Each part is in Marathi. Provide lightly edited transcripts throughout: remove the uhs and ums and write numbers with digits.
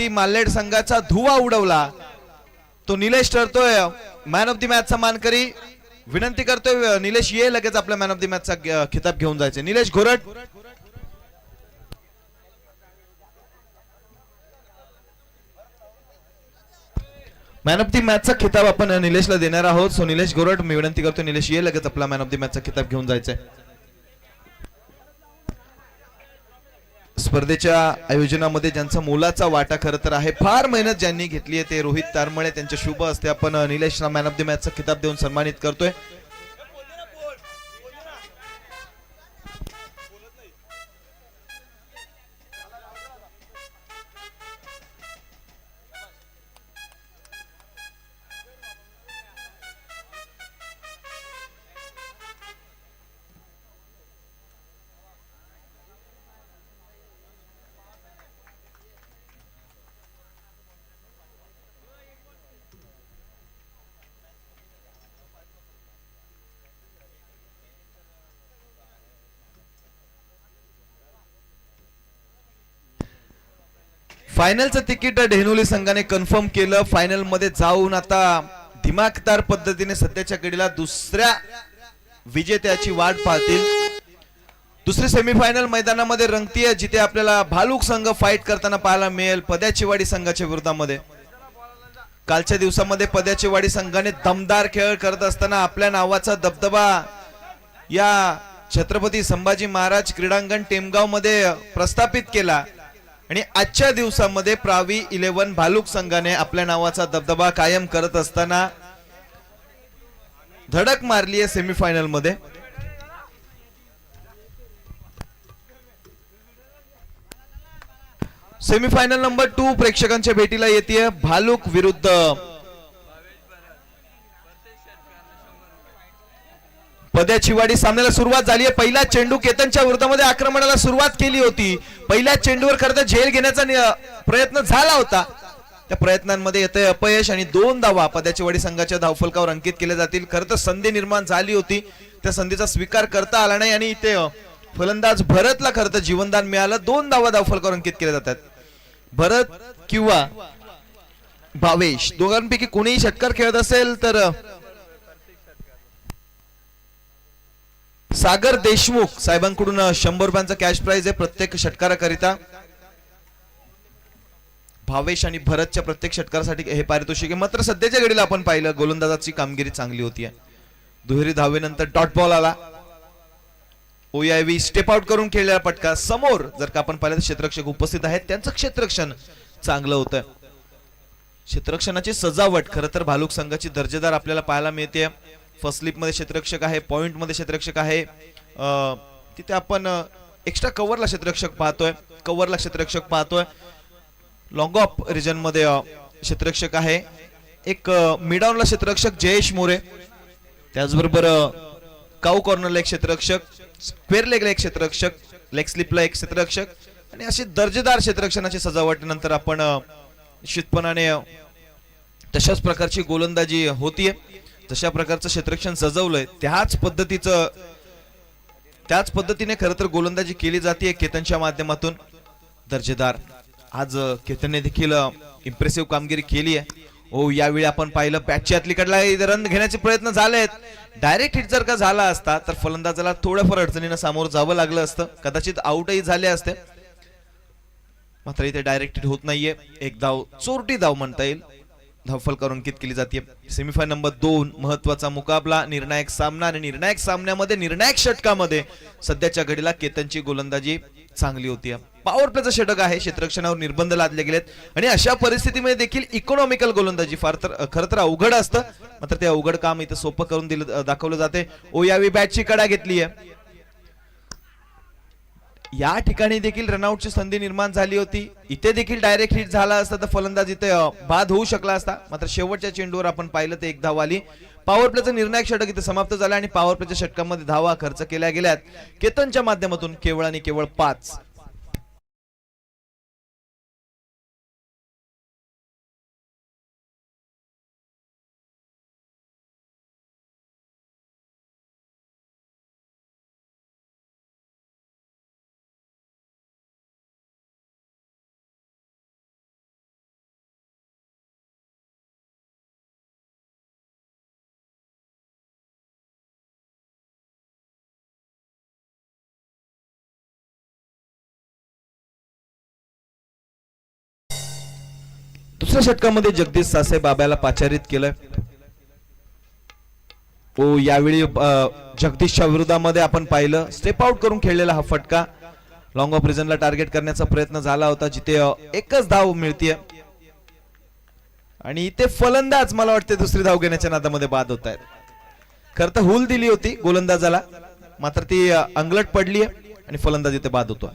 रात्री मालेड संघाचा धुवा उडवला तो निलेश ठरतोय मॅन ऑफ द मॅचचा मानकरी. विनंती करतोय निलेश ये लगेच आपल्या मॅन ऑफ द मॅचचा खिताब घेऊन जायचे. निलेश घोरट. मॅन ऑफ द मॅचचा खिताब आपण निलेशला देणार आहोत. सो निलेश घोरट मी विनंती करतो निलेश ये लगेच आपला मॅन ऑफ द मॅचचा खिताब घेऊन जायचंय. स्पर्धेच्या आयोजनामध्ये ज्यांचा मोलाचा वाटा खरं तर आहे, फार मेहनत ज्यांनी घेतली आहे ते रोहित तारमळे. त्यांच्या शुभ हस्ते आपण निलेशला मॅन ऑफ द मॅचचा खिताब देऊन सन्मानित करतोय. फायनलचं तिकीट ढेनुली संघाने कन्फर्म केलं. फायनल मध्ये जाऊन आता दिमागदार पद्धतीने सध्याच्या घडीला दुसऱ्या विजेत्याची वाट पाहतील. दुसरी सेमीफायनल मैदानामध्ये रंगतीये जिथे आपल्याला भालूक संघ फाईट करताना पाहायला मिळेल पद्याचीवाडी संघाच्या विरोधामध्ये. कालच्या दिवसामध्ये पद्याचीवाडी संघाने दमदार खेळ करत असताना आपल्या नावाचा दबदबा या छत्रपती संभाजी महाराज क्रीडांगण टेमगाव मध्ये प्रस्थापित केला आणि आजच्या दिवसामध्ये प्रावी 11 भालूक संघाने आपल्या नावाचा दबदबा कायम करत असताना धडक मारली आहे सेमीफायनल मध्ये. सेमीफायनल नंबर 2 प्रेक्षकांच्या भेटीला येते. भालूक विरुद्ध पद्याचीवाडी. सामन्याला सुरुवात झाली आहे. पहिला चेंडू केतनच्या विरोधामध्ये आक्रमणाला सुरुवात केली होती. पहिल्या चेंडूवर खरं तर झेल घेण्याचा प्रयत्न झाला होता. त्या प्रयत्नांमध्ये येते अपयश आणि 2 धावा पद्याचीवाडी संघाच्या धावफलकावर अंकित केल्या जातील. खरं तर संधी निर्माण झाली होती, त्या संधीचा स्वीकार करता आला नाही आणि इथे फलंदाज भरतला खरं तर जीवनदान मिळालं. 2 धावा धावफलकावर अंकित केल्या जातात. भरत किंवा भावेश दोघांपैकी कोणीही षटकार खेळत असेल तर सागर देशमुख साहेबांकडून 100 रुपयांचा कॅश प्राइज आहे प्रत्येक षटकाराकरिता. भावेश आणि भरतच्या प्रत्येक षटकारासाठी हे पारितोषिक आहे. मात्र सध्याच्या घडीला आपण पाहिलं गोलंदाजाची कामगिरी चांगली होती. दुहेरी धावेनंतर डॉट बॉल आला. ओयावी स्टेप आउट करून खेळलेला पटका. समोर जर का आपण पाहिलं तर क्षेत्ररक्षक उपस्थित आहेत, त्यांचं क्षेत्ररक्षण चांगलं होतं. क्षेत्ररक्षणाची सजावट खरं तर भालूक संघाची दर्जेदार आपल्याला पाहायला मिळते. फर्स्ट स्लिप मध्ये क्षेत्ररक्षक आहे, पॉइंट मध्ये क्षेत्ररक्षक आहे. तिथे आपण एक्स्ट्रा कव्हरला क्षेत्ररक्षक पाहतोय, कव्हरला क्षेत्ररक्षक पाहतोय. लॉंग ऑफ रिजन मध्ये क्षेत्ररक्षक आहे. एक मिडऑनला क्षेत्ररक्षक जयेश मोरे, त्याचबरोबर काऊ कॉर्नरला एक क्षेत्ररक्षक, स्क्वेअर लेगला एक क्षेत्ररक्षक, लेग स्लिपला एक क्षेत्ररक्षक आणि अशी दर्जेदार क्षेत्ररक्षणाची सजावट नंतर आपण निश्चितपणाने तशाच प्रकारची गोलंदाजी होतीये. जशा प्रकारचं क्षेत्ररक्षण सजवलंय त्याच पद्धतीने खरं तर गोलंदाजी केली जाते केतनच्या माध्यमातून. दर्जेदार आज केतनने देखील इम्प्रेसिव्ह कामगिरी केली आहे. यावेळी आपण पाहिलं बॅटच्या आतलीकडला रन घेण्याचे प्रयत्न झालेत. डायरेक्ट हिट जर का झाला असता तर फलंदाजाला थोड्याफार अडचणीनं सामोरं जावं लागलं असतं, कदाचित आउटही झाले असते. मात्र इथे डायरेक्ट हिट होत नाहीये. एक धाव, चोरटी धाव म्हणता येईल, धावफलकावर अंकित केली जाते. सेमीफायनल नंबर 2 महत्वाचा मुकाबला, निर्णायक सामना आणि निर्णायक सामन्यामध्ये निर्णायक षटकामध्ये सध्याच्या घडीला केतनची गोलंदाजी चांगली होती. पॉवर प्लेचं षटक आहे, क्षेत्ररक्षणावर निर्बंध लादले गेलेत आणि अशा परिस्थितीमध्ये देखील इकॉनॉमिकल गोलंदाजी खरं तर अवघड असतं. मात्र ते अवघड काम इथं सोपं करून दाखवलं जाते. यावेळी बॅटची कडा घेतली आहे. या ठिकाणी देखील रनआउटची संधी निर्माण झाली होती. इथे देखील डायरेक्ट हिट झाला असता तर फलंदाज इथे बाद होऊ शकला असता. मात्र शेवटच्या चेंडूवर आपण पाहिलं तर एक धाव आली. पॉवर प्लेचं निर्णायक षटक इथे समाप्त झालं आणि पॉवर प्लेच्या षटकामध्ये धावा खर्च केल्या गेल्यात केतनच्या माध्यमातून केवळ आणि केवळ 5. दुसऱ्या षटकामध्ये जगदीश सासे बाब्याला पाचारित केलंय. यावेळी जगदीशच्या विरोधामध्ये आपण पाहिलं स्टेप आउट करून खेळलेला हा फटका. लॉंग ऑफ रिजनला टार्गेट करण्याचा प्रयत्न झाला होता जिथे एकच धाव मिळतीये आणि इथे फलंदाज मला वाटते दुसरी धाव घेण्याच्या नादामध्ये बाद होत आहेत. खरं तर हुल दिली होती गोलंदाजाला मात्र ती अंगलट पडली आहे आणि फलंदाज इथे बाद होतोय.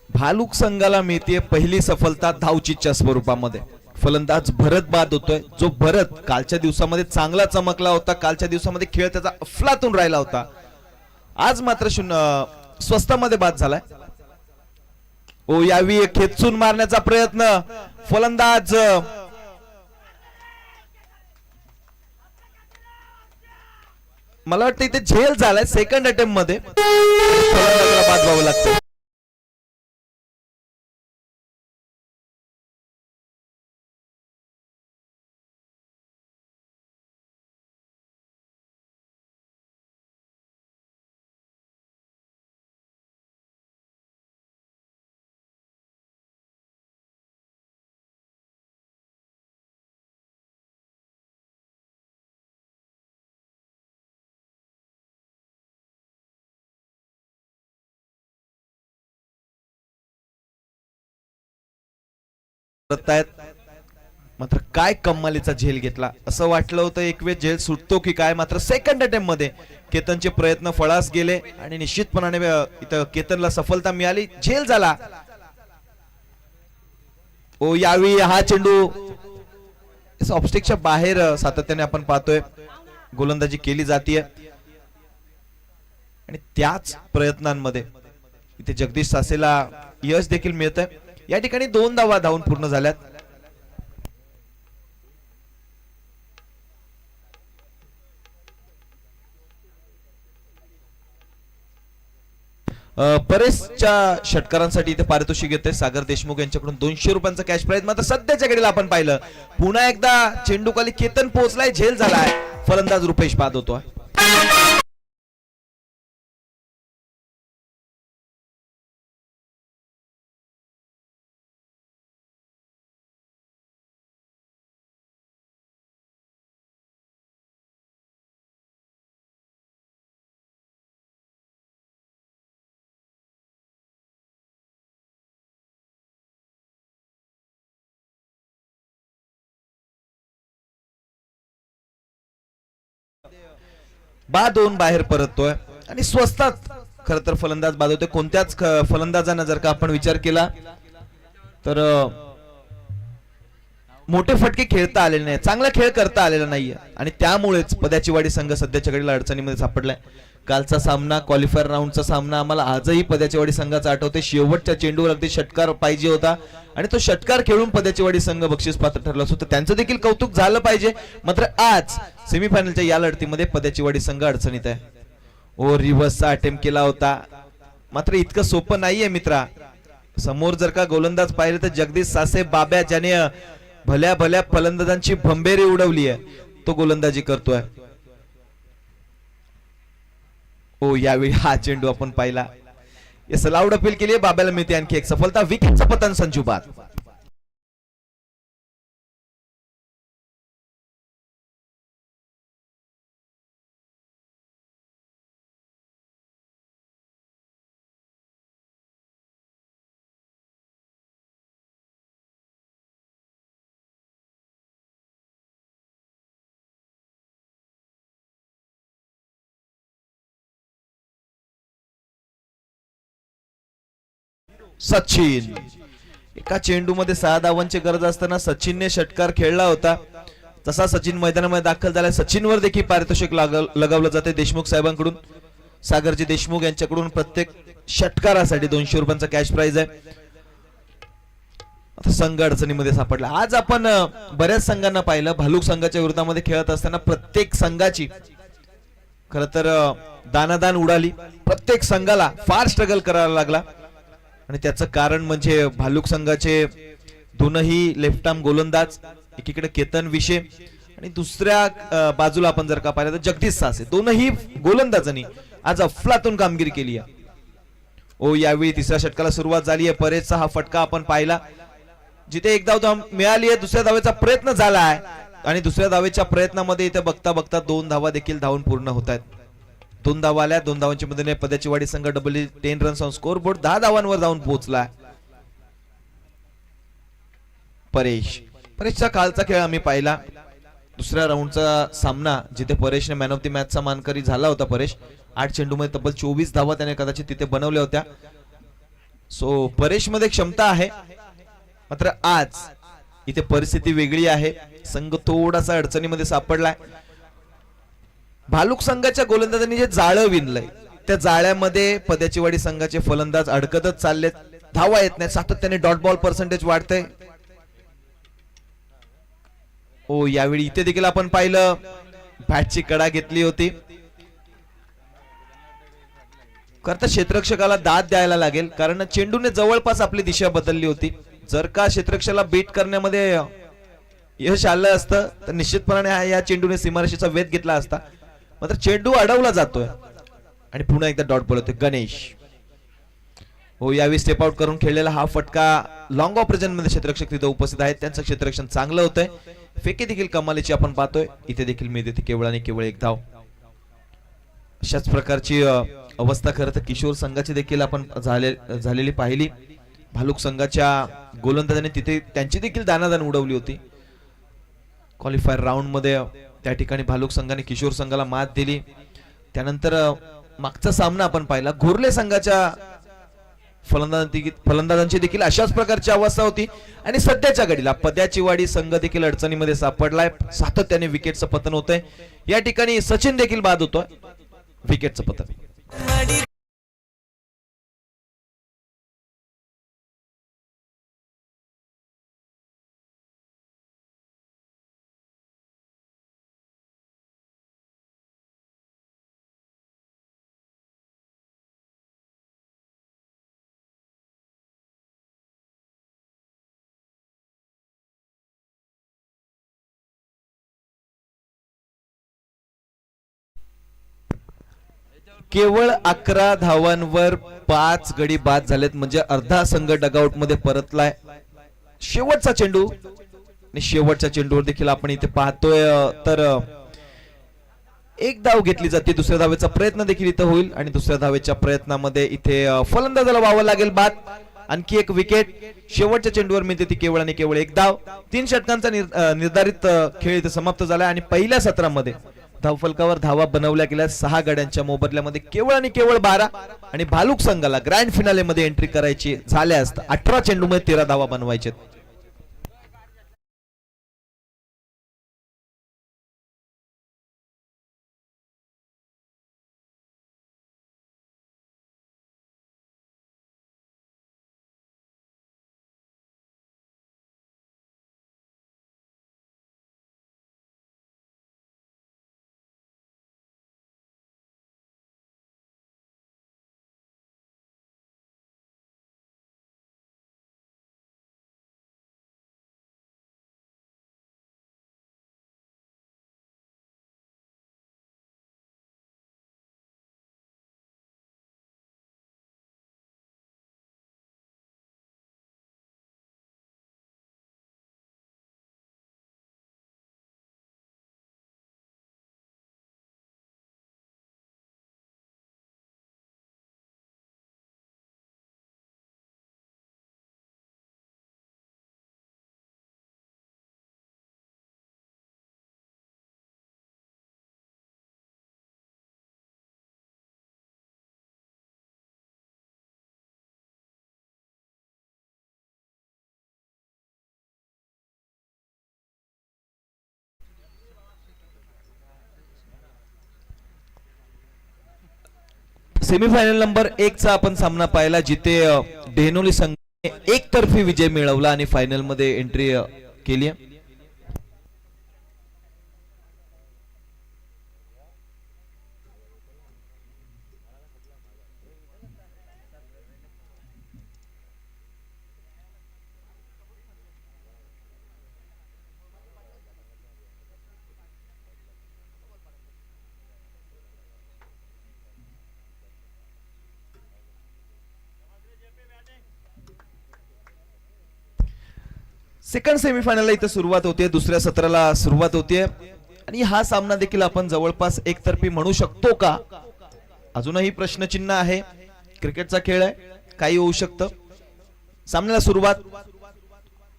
भालूक संघाला मिळते पहिली सफलता धावचीच्या स्वरूपामध्ये. फलंदाज भरत बाद होतोय. जो भरत कालच्या दिवसामध्ये चांगला चमकला होता. कालच्या दिवसामध्ये खेळ त्याचा अफलातून राहिला होता. आज मात्र स्वस्तामध्ये बाद झालाय. यावी खेचून मारण्याचा प्रयत्न फलंदाज मला वाटतं इथे झेल झालाय सेकंड अटेम्प्ट मध्ये फलंदाजाला बाद व्हावं लागतं. मात्र काय कमालीचा झेल घेतला. असं वाटलं होतं एक वेळ झेल सुटतो की काय मात्र सेकंड अटेम्प्ट मध्ये केतनचे प्रयत्न फळास गेले आणि निश्चितपणाने इथं केतनला सफलता मिळाली. झेल झाला. यावी हा चेंडू ऑब्स्टिकच्या बाहेर सातत्याने आपण पाहतोय गोलंदाजी केली जाते आणि त्याच प्रयत्नांमध्ये इथे जगदीश सासेला यश देखील मिळतंय. या ठिकाणी 2 धावा धावून पूर्ण झाल्यात. परेशच्या षटकारांसाठी इथे पारितोषिक येते सागर देशमुख यांच्याकडून 200 रुपयांचा कॅश प्राइज. मात्र सध्याच्या घडीला आपण पाहिलं पुन्हा एकदा चेंडू खाली केतन पोहोचलाय. झेल झालाय. फलंदाज रुपेश बाद होतोय. बाद होऊन बाहेर परततोय आणि स्वस्तात खर तर फलंदाज बाद होते. कोणत्याच फलंदाजांना जर का आपण विचार केला तर मोठे फटके खेळता आलेले नाही. चांगला खेळ करता आलेला नाहीये आणि त्यामुळेच पद्याची वाडी संघ सध्याच्या घडीला अडचणीमध्ये सापडलाय. कालचा सामना क्वालिफायर राऊंडचा सामना आम्हाला आजही पद्याची वाडी संघाचा आठवते. शेवटच्या चेंडूवर अगदी षटकार पाहिजे होता आणि तो षटकार खेळून पद्याची वाडी संघ बक्षीस पात्र ठरला होता. त्यांचं देखील कौतुक झालं पाहिजे. मात्र आज सेमीफायनलच्या या लढतीमध्ये पद्याची वाडी संघ अडचणीत आहे. रिव्हर्सचा अटेम्प्ट केला होता मात्र इतकं सोपं नाहीये मित्रा. समोर जर का गोलंदाज पाहिले तर जगदीश सासे बाब्या ज्याने भल्या भल्या फलंदाजांची भंबेरी उडवली आहे तो गोलंदाजी करतोय. यावेळी हा चेंडू आपण पाहिला. लाऊड अपील केली. बाब्याला मिळते आणखी एक सफलता. विकेटचं पतन संजू बाद. सचिन एका चेंडू मध्ये 6 धावांची गरज असताना सचिनने षटकार खेळला होता. तसा सचिन मैदानामध्ये दाखल झाला. सचिनवर देखील पारितोषिक लगावलं जाते देशमुख साहेबांकडून. सागरजी देशमुख यांच्याकडून प्रत्येक षटकारासाठी 200 रुपयांचा कॅश प्राइज आहे. आता संघ अडचणीमध्ये सापडला. आज आपण बऱ्याच संघांना पाहिलं भालूक संघाच्या विरोधामध्ये खेळत असताना प्रत्येक संघाची खर तर दानादान उडाली. प्रत्येक संघाला फार स्ट्रगल करायला लागला आणि त्याचं कारण म्हणजे भालूक संघाचे दोनही लेफ्ट आर्म गोलंदाज, एकीकडे केतन विशे आणि दुसऱ्या बाजूला आपण जर का पाहिलं तर जगदीश सासे, दोनही गोलंदाजांनी आज अफलातून कामगिरी केली आहे. यावेळी तिसऱ्या षटकाला सुरुवात झाली आहे. परेशचा हा फटका आपण पाहिला जिथे एक धाव मिळाली आहे. दुसऱ्या धावेचा प्रयत्न झाला आहे आणि दुसऱ्या धावेच्या प्रयत्नामध्ये इथे बघता बघता 2 धावा देखील धावून पूर्ण होत आहेत. 2 धावा आल्या. 2 धावांच्या मदतीने पद्याची वाडी संघ double 10 runs on score board 10 धावांवर जाऊन पोहोचला. परेशचा कालचा खेळ आम्ही पाहिला. दुसऱ्या राऊंडचा सामना जिथे परेशने मॅन ऑफ द मॅचचा मानकरी झाला होता. परेश 8 चेंडूमध्ये तब्बल 24 धावा त्याने कदाचित तिथे बनवल्या होत्या. सो परेश मध्ये क्षमता आहे. मात्र आज इथे परिस्थिती वेगळी आहे. संघ थोडासा अडचणीमध्ये सापडलाय. भालूक संघाच्या गोलंदाजांनी जे जाळं विणलंय त्या जाळ्यामध्ये पद्याची वाडी संघाचे फलंदाज अडकतच चाललेत. धावा येत नाही. सातत्याने डॉट बॉल पर्सेंटेज वाढतंय. यावेळी इथे देखील आपण पाहिलं बॅटची कडा घेतली होती. करता क्षेत्ररक्षकाला दाद द्यायला लागेल कारण चेंडूने जवळपास आपली दिशा बदलली होती. जर का क्षेत्ररक्षकाला बीट करण्यामध्ये यश आलं असतं तर निश्चितपणे या चेंडूने सीमारेषेचा वेध घेतला असता. मात्र चेंडू अडवला जातोय आणि पुन्हा एकदा डॉट बॉल होतोय. गणेश यावेळी स्टेप आउट करून खेळलेला हा फटका लॉंग ऑपरेशन मध्ये क्षेत्ररक्षक तिथे उपस्थित आहेत. त्यांचं क्षेत्ररक्षण चांगलं होतंय. फेके देखील कमालीची आपण पाहतोय. इथे देखील मिळते केवळ आणि केवळ एक धाव. अशाच प्रकारची अवस्था खरं तर किशोर संघाची देखील आपण झालेली पाहिली. भालूक संघाच्या गोलंदाजाने तिथे त्यांची देखील दानादान उडवली होती. क्वालिफायर राऊंड मध्ये त्या ठिकाणी भालूक संघाने किशोर संघाला मात दिली. त्यानंतर मागचा सामना आपण पाहिला घोरले संघाच्या फलंदाजांची देखील अशाच प्रकारची अवस्था होती आणि सध्याच्या घडीला पद्याची वाडी संघ देखील अडचणीमध्ये सापडलाय. सातत्याने विकेटचं पतन होतंय. या ठिकाणी सचिन देखील बाद होतोय. विकेटचं पतन. केवळ 11 धावांवर 5 गडी बाद झालेत म्हणजे अर्धा संघ डगआउट मध्ये परतलाय. शेवटचा चेंडू आणि शेवटच्या चेंडूवर देखील आपण इथे पाहतोय तर एक धाव घेतली जाते. दुसऱ्या धावेचा प्रयत्न देखील इथे होईल आणि दुसऱ्या धावेच्या प्रयत्नामध्ये इथे फलंदाजाला व्हावं लागेल बाद. आणखी एक विकेट. शेवटच्या चेंडूवर मिळते ती केवळ आणि केवळ एक धाव. 3 षटकांचा निर्धारित खेळ इथे समाप्त झाला आणि पहिल्या सत्रामध्ये धावफलकावर धावा बनवल्या गेल्या 6 गड्यांच्या मोबदल्यामध्ये केवळ आणि केवळ 12 आणि भालूक संघाला ग्रँड फिनाले मध्ये एंट्री करायची झाल्यास 18 चेंडूमध्ये 13 धावा बनवायचे. सेमीफायनल नंबर 1 चा आपण सामना पाहिला जिथे डेनोली संघाने एकतर्फी विजय मिळवला आणि फायनल मध्ये एंट्री केली आहे. सेकंड सेमीफायनलला इथे सुरुवात होते, दुसऱ्या सत्राला सुरुवात होते आणि हा सामना देखील आपण जवळपास एकतर्फी म्हणू शकतो का, अजूनही प्रश्नचिन्ह आहे. क्रिकेटचा खेळ आहे, काही होऊ शकतं. सामन्याला सुरुवात,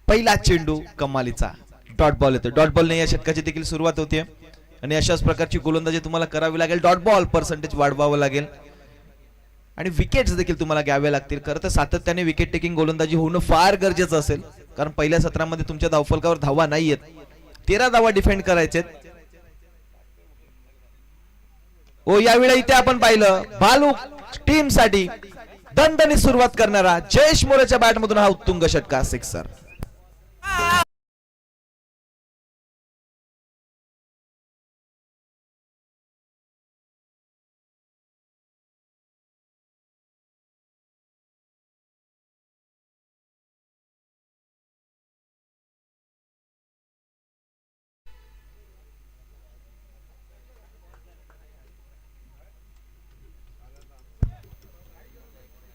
पहिला चेंडू कमालीचा डॉट बॉल येतो. डॉट बॉलने या षटकाची देखील सुरुवात होते आणि अशाच प्रकारची गोलंदाजी तुम्हाला करावी लागेल. डॉट बॉल पर्सेंटेज वाढवावं लागेल आणि विकेट्स देखील तुम्हाला घ्यावे लागतील. खरं तर सातत्याने विकेट टेकिंग गोलंदाजी होणं फार गरजेचं असेल, कारण पहिल्या सत्रामध्ये तुमच्या धावफलकावर धावा नाहीयेत. 13 धावा डिफेंड करायचे. ओ यावेळी इथे आपण पाहिलं भालूक टीम साठी दणदणीत सुरुवात करणारा जयेश मोरेच्या बॅट मधून हा उत्तुंग षटकार, सिक्सर.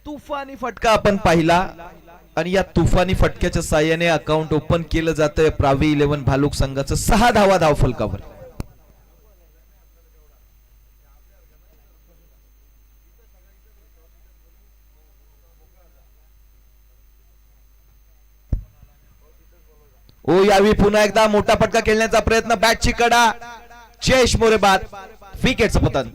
तुफानी फटका आपण पाहिला आणि या तुफानी फटक्याच्या साहाय्याने अकाउंट ओपन केलं जातंय प्रावी 11 भालूक संघाचं 6 धावा धावफलकावर. ओ यावेळी पुन्हा एकदा मोठा फटका खेळण्याचा प्रयत्न, बॅटची कडा, जयेश मोरे बाद, विकेटचं पतन.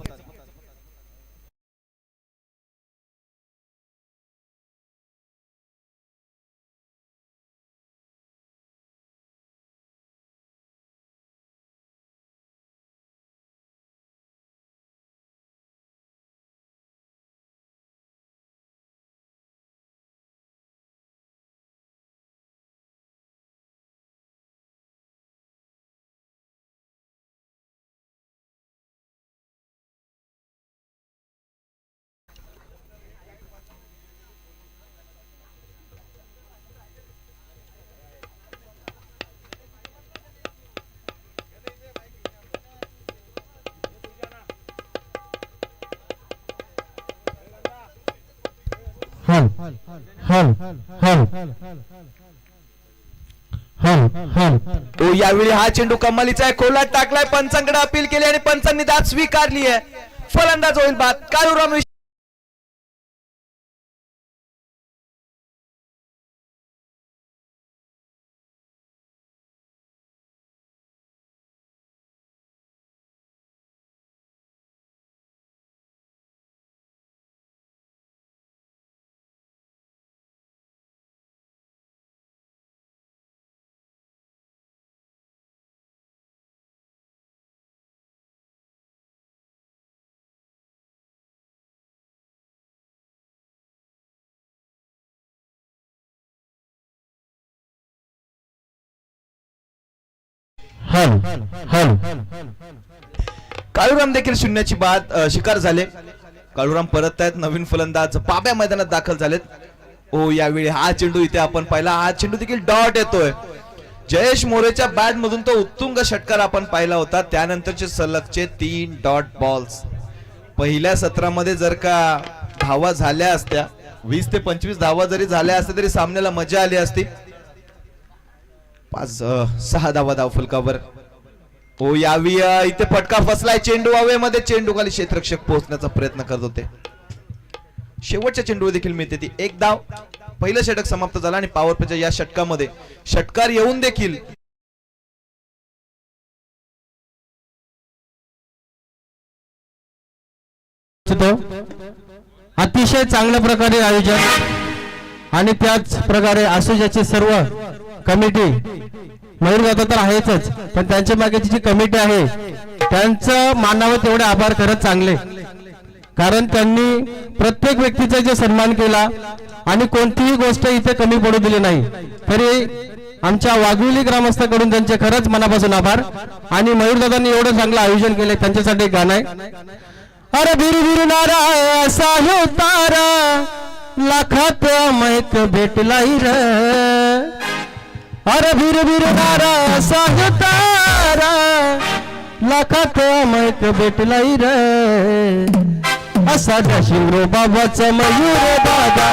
तो यावेळी हा चेंडू कमालीचा आहे, खोलात टाकलाय, पंचांकडे अपील केली आणि पंचांनी दाद स्वीकारली आहे. फलंदाज होईल बाद काळूराम. काळूराम देखील शून्याची बाद शिकार झाले. काळूराम परत आहेत, नवीन फलंदाज बाब्या मैदानात दाखल झालेत. ओ यावेळी हा चेंडू इथे आपण पाहिला, हा चेंडू देखील डॉट येतोय. जयेश मोरेच्या बॅट मधून तो उत्तुंग षटकार आपण पाहिला होता. त्यानंतरचे सलगचे 3 डॉट बॉल्स. पहिल्या सत्रामध्ये जर का धावा झाल्या असत्या, 20 ते 25 धावा जरी झाल्या असत्या तरी सामन्याला मजा आली असती. 6 धावा धावफलकावर. ओ यावी इथे फटका फसलाय, चेंडू हवेमध्ये, चेंडू खाली क्षेत्ररक्षक पोहोचण्याचा प्रयत्न करत होते. शेवटच्या चेंडूवर देखील मिळते ती 1 धाव. पहिलं षटक समाप्त झालं आणि पॉवर प्लेच्या या षटकामध्ये षटकार येऊन देखील अतिशय चांगल्या प्रकारे आयोजन आणि त्याच प्रकारे असोसिएशनची सर्व कमिटी, मयूर दादा तर आहेच, पण त्यांच्या मागेची जी कमिटी आहे त्यांचं मानावं तेवढे आभार करत चांगले. कारण त्यांनी प्रत्येक व्यक्तीचा जे सन्मान केला आणि कोणतीही गोष्ट इथे कमी पडू दिली नाही. तरी आमच्या वाघविली ग्रामस्थाकडून त्यांचे खरंच मनापासून आभार. आणि मयूरदादांनी एवढं चांगलं आयोजन केलंय त्यांच्यासाठी एक गाणं आहे. अरे बिरु बिरु नारा असा हो तारा लाखात अमायक भेटलाई र. अरे बिरु बिरु नारा असा हो तारा लाखात अमायक भेटलाई र. असा शिंगरो बाबाचा मयूर दादा